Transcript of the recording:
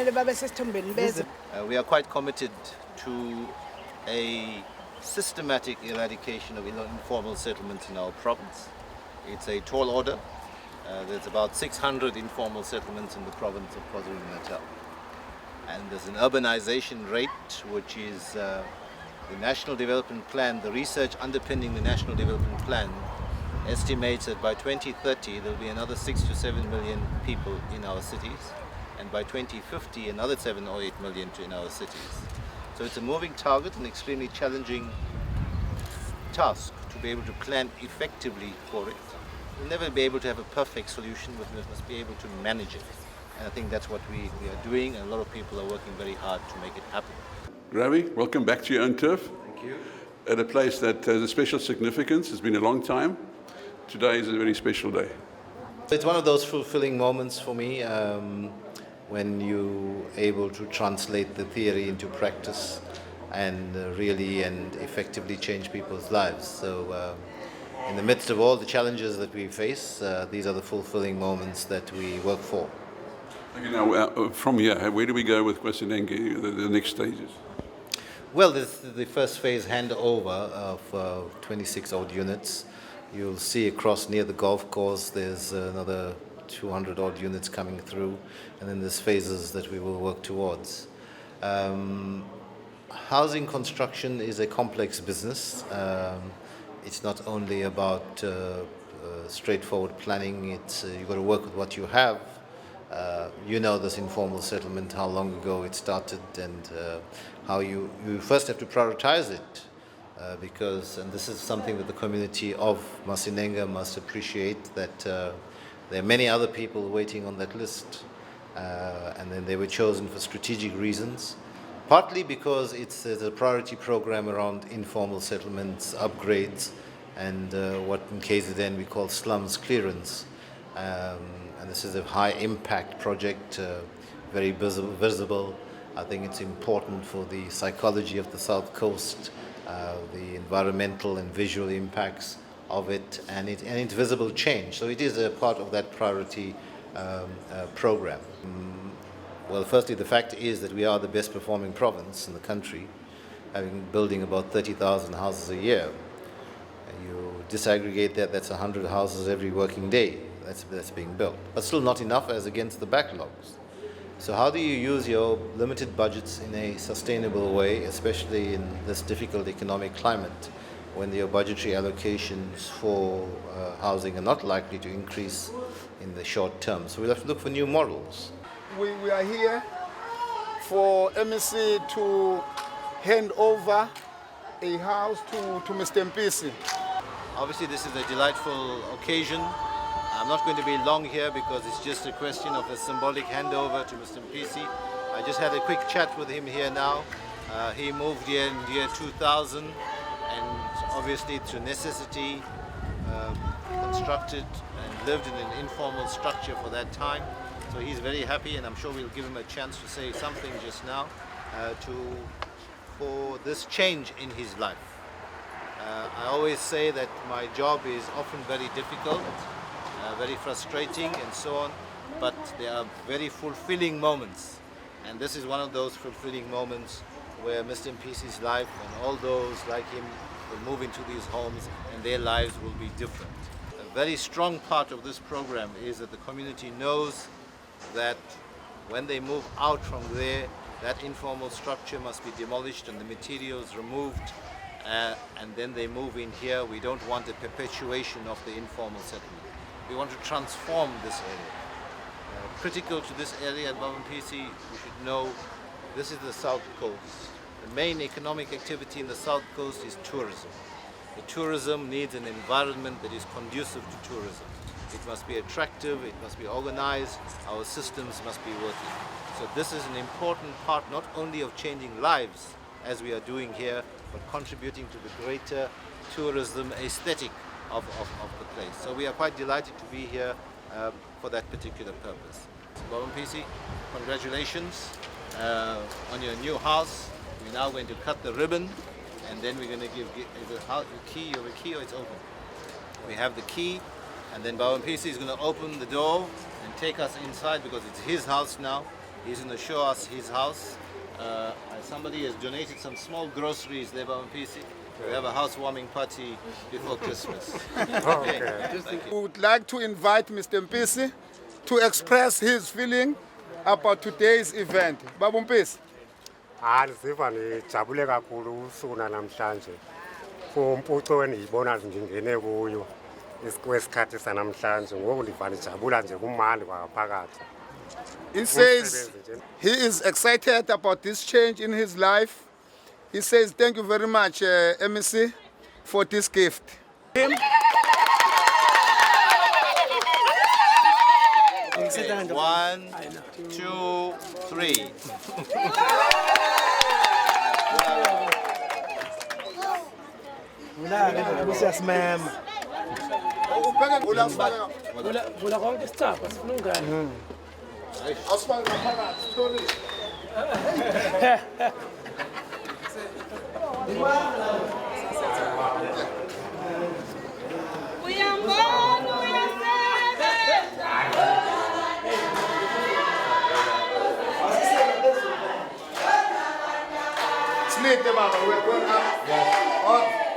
kufanele babe sesithombeni beze. We are quite committed to a systematic eradication of informal settlements in our province. It's a tall order. There's about 600 informal settlements in the province of KwaZulu-Natal. And there's an urbanization rate, which is the National Development Plan, the research underpinning the National Development Plan estimates that by 2030 there will be another 6 to 7 million people in our cities, and by 2050 another 7 or 8 million in our cities. So it's a moving target, an extremely challenging task to be able to plan effectively for it. We'll never be able to have a perfect solution, but we must be able to manage it. And I think that's what we are doing, and a lot of people are working very hard to make it happen. Ravi, welcome back to your own turf. Thank you. At a place that has a special significance. It's been a long time. Today is a very special day. It's one of those fulfilling moments for me when you're able to translate the theory into practice and really and effectively change people's lives. So in the midst of all the challenges that we face, these are the fulfilling moments that we work for. Okay, now, from here, where do we go with Masinenge, the next stages? Well, this is the first phase handover of 26 odd units. You'll see across near the golf course there's another 200 odd units coming through, and then there's phases that we will work towards. Housing construction is a complex business. It's not only about straightforward planning. It's you've got to work with what you have. You know this informal settlement, how long ago it started, and how you first have to prioritize it. Because, and this is something that the community of Masinenge must appreciate, that there are many other people waiting on that list, and then they were chosen for strategic reasons, partly because it's a priority program around informal settlements, upgrades, and what in KZN we call slums clearance. And this is a high impact project, very visible. I think it's important for the psychology of the South Coast, the environmental and visual impacts of it, and its visible change. So it is a part of that priority program. Well, firstly, the fact is that we are the best performing province in the country, building about 30,000 houses a year. You disaggregate that, that's 100 houses every working day that's being built. But still not enough as against the backlogs. So how do you use your limited budgets in a sustainable way, especially in this difficult economic climate, when your budgetary allocations for housing are not likely to increase in the short term? So we'll have to look for new models. We are here for MEC to hand over a house to Mr. Mpisi. Obviously this is a delightful occasion. I'm not going to be long here because it's just a question of a symbolic handover to Mr. Mpisi. I just had a quick chat with him here now. He moved here in the year 2000 and obviously through necessity constructed and lived in an informal structure for that time. So he's very happy, and I'm sure we'll give him a chance to say something just now for this change in his life. I always say that my job is often very difficult, very frustrating and so on, but there are very fulfilling moments, and this is one of those fulfilling moments where Mr. Mpisi's life and all those like him will move into these homes and their lives will be different. A very strong part of this program is that the community knows that when they move out from there, that informal structure must be demolished and the materials removed, and then they move in here. We don't want a perpetuation of the informal settlement. We want to transform this area. Critical to this area at Baba Mpisi, you should know, this is the South Coast. The main economic activity in the South Coast is tourism. The tourism needs an environment that is conducive to tourism. It must be attractive, it must be organized, our systems must be working. So this is an important part not only of changing lives as we are doing here, but contributing to the greater tourism aesthetic of the place. So we are quite delighted to be here for that particular purpose. Baba Mpisi, congratulations on your new house. We're now going to cut the ribbon, and then we're going to give the key. You have a key or it's open? We have the key, and then Baba Mpisi is going to open the door and take us inside because it's his house now. He's going to show us his house. Somebody has donated some small groceries there by PC. We have a housewarming party before Christmas. Okay. Thank you. We would like to invite Mr. Mpisi to express his feeling about today's event. Baba Mpisi. Ndiziva ndijabule kakhulu usuku namhlanje kumpuco endiyibona ndingene kuyo kwesikhathi sanamhlanje ngoku ndiva ndijabula nje kumali kwaphakathi. He says he is excited about this change in his life. He says thank you very much MEC for this gift. Okay. 1, 2, 3. Sleep, Mama. We're going up.